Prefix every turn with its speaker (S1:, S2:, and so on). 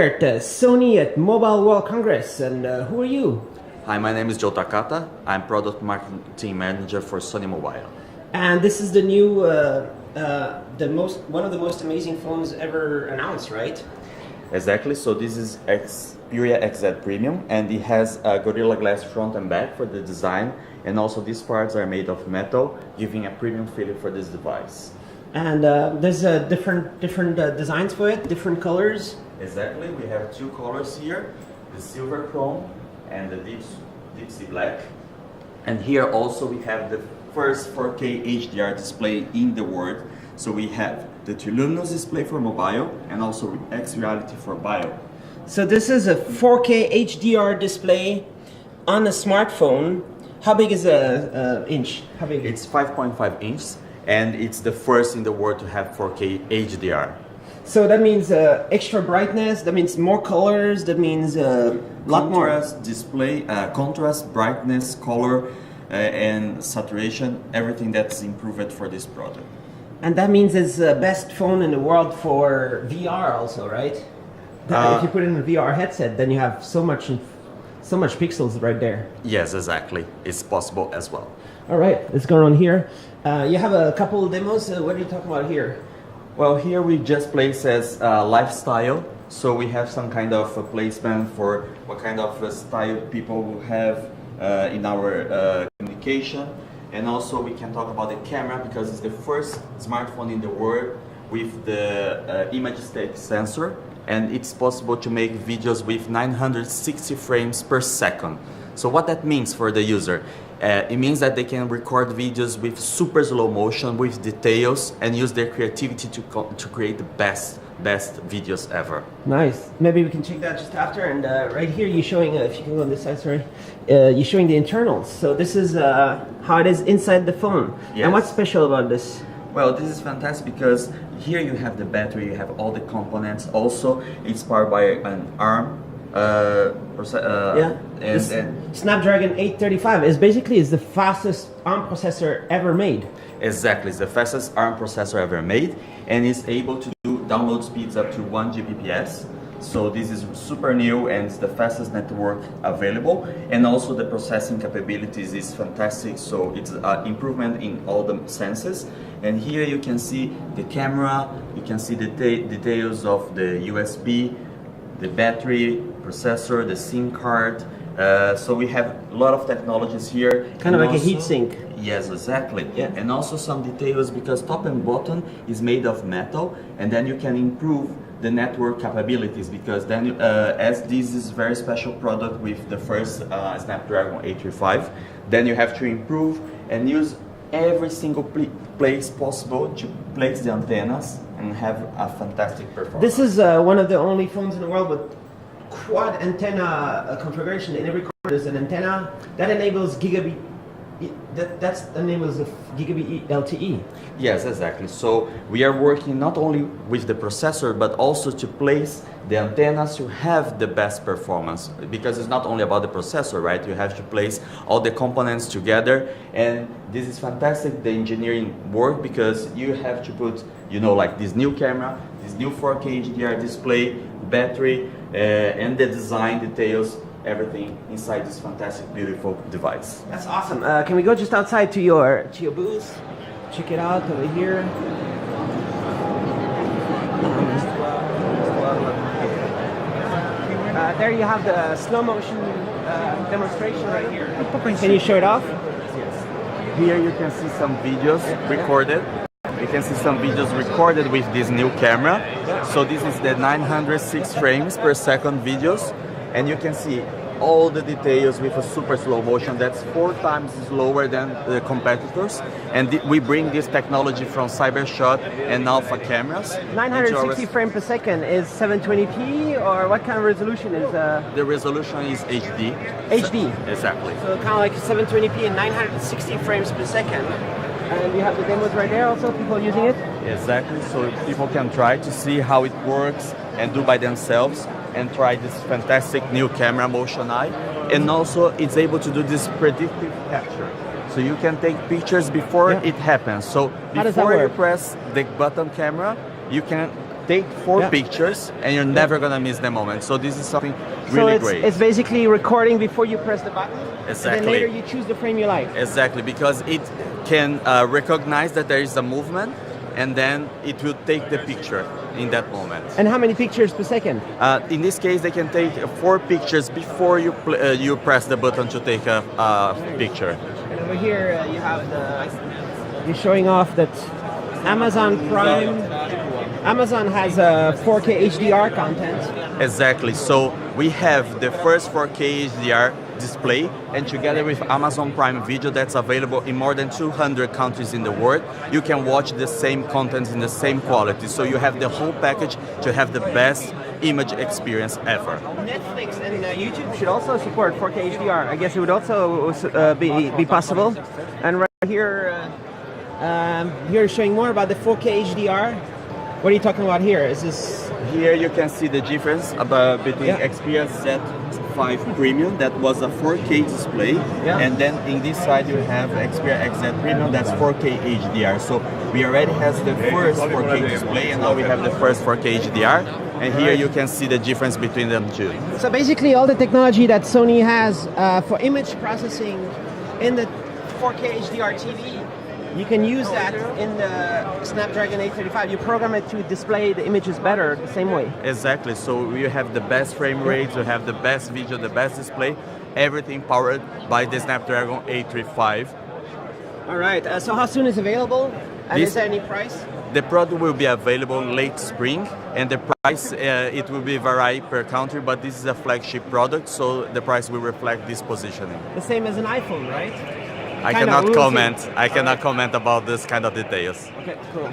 S1: At Sony at Mobile World Congress, and who are you?
S2: Hi, my name is Joe Takata. I'm Product Marketing Manager for Sony Mobile.
S1: And this is the new, one of the most amazing phones ever announced, right?
S2: Exactly, so this is Xperia XZ Premium, and it has a Gorilla Glass front and back for the design, and also these parts are made of metal, giving a premium feeling for this device.
S1: And there's different designs for it, different colors.
S2: Exactly, we have two colors here, the silver chrome and the deep sea black. And here also we have the first 4K HDR display in the world. So we have the Luminous display for mobile and also X Reality for bio.
S1: So this is a 4K HDR display on a smartphone. How big is a inch? How big?
S2: It's 5.5 inches and it's the first in the world to have 4K HDR.
S1: So that means extra brightness, that means more colors, that means a lot more.
S2: Contrast, display, contrast, brightness, color, and saturation, everything that's improved for this product.
S1: And that means it's the best phone in the world for VR also, right? If you put in a VR headset, then you have so much pixels right there.
S2: Yes, exactly. It's possible as well.
S1: All right, let's go on here. You have a couple of demos. What are you talking about here?
S2: Well, here we just place as lifestyle. So we have some kind of a placement for what kind of style people will have in our communication. And also we can talk about the camera because it's the first smartphone in the world with the image state sensor. And it's possible to make videos with 960 frames per second. So what that means for the user? It means that they can record videos with super slow motion, with details, and use their creativity to create the best videos ever.
S1: Nice. Maybe we can check that just after. And right here, you're showing, if you can go on this side, sorry, you're showing the internals. So this is how it is inside the phone. Yes. And what's special about this?
S2: Well, this is fantastic because here you have the battery, you have all the components. Also, it's powered by an ARM.
S1: Snapdragon 835 is basically the fastest ARM processor ever made.
S2: Exactly, it's the fastest ARM processor ever made, and it's able to do download speeds up to 1 Gbps. So this is super new and it's the fastest network available, and also the processing capabilities is fantastic. So it's an improvement in all the senses. And here you can see the camera, you can see the details of the USB, the battery, processor, the SIM card. So we have a lot of technologies here.
S1: Kind of like a heatsink.
S2: Yes, exactly.
S1: Yeah.
S2: And also some details because top and bottom is made of metal, and then you can improve the network capabilities because then as this is very special product with the first Snapdragon 835, then you have to improve and use every single place possible to place the antennas and have a fantastic performance.
S1: This is one of the only phones in the world with quad antenna configuration. In every corner there's an antenna that enables gigabit. That enables a gigabit LTE.
S2: Yes, exactly. So we are working not only with the processor, but also to place the antennas to have the best performance. Because it's not only about the processor, right? You have to place all the components together, and this is fantastic, the engineering work, because you have to put, you know, like this new camera, this new 4K HDR display, battery, and the design details. Everything inside this fantastic, beautiful device.
S1: That's awesome. Can we go just outside to your booth? Check it out over here. There you have the slow motion demonstration right here. Can you show it off?
S2: Yes. Here you can see some videos recorded. You can see some videos recorded with this new camera. So this is the 906 frames per second videos. And you can see all the details with a super slow motion that's 4 times slower than the competitors. And we bring this technology from Cybershot and Alpha cameras.
S1: 960 frames per second is 720p, or what kind of resolution is?
S2: The resolution is HD.
S1: HD?
S2: Exactly.
S1: So kind of like 720p and 960 frames per second. And you have the demos right there also, people using it?
S2: Exactly, so people can try to see how it works and do by themselves and try this fantastic new camera, Motion Eye. And also it's able to do this predictive capture. So you can take pictures before it happens. So before you press the button camera, you can take 4
S1: Yeah.
S2: pictures, and you're never gonna miss the moment. So this is something
S1: So
S2: really
S1: it's,
S2: great.
S1: it's basically recording before you press the button. And
S2: Exactly.
S1: then later you choose the frame you like.
S2: Exactly, because it can recognize that there is a movement, and then it will take the picture in that moment.
S1: And how many pictures per second?
S2: In this case, they can take 4 pictures before you press the button to take a picture.
S1: And over here you have you're showing off that Amazon Prime. Amazon has a 4K HDR content.
S2: Exactly. So we have the first 4K HDR display, and together with Amazon Prime Video, that's available in more than 200 countries in the world, you can watch the same content in the same quality. So you have the whole package to have the best image experience ever.
S1: Netflix and YouTube should also support 4K HDR. I guess it would also be possible. And right here, here showing more about the 4K HDR. What are you talking about here? Is this?
S2: Here you can see the difference between Xperia Z5 Premium, that was a 4K display, and then in this side you have Xperia XZ Premium, that's 4K HDR. So we already has the first 4K display, and now we have the first 4K HDR. And here you can see the difference between them two.
S1: So basically all the technology that Sony has for image processing in the 4K HDR TV, you can use that in the Snapdragon 835. You program it to display the images better the same way.
S2: Exactly. So you have the best frame rate, you have the best video, the best display, everything powered by the Snapdragon 835.
S1: All right. So how soon is it available? And is there any price?
S2: The product will be available late spring, and the price it will be vary per country, but this is a flagship product, so the price will reflect this positioning.
S1: The same as an iPhone, right?
S2: I cannot comment. I cannot comment about this kind of details.
S1: Okay, cool.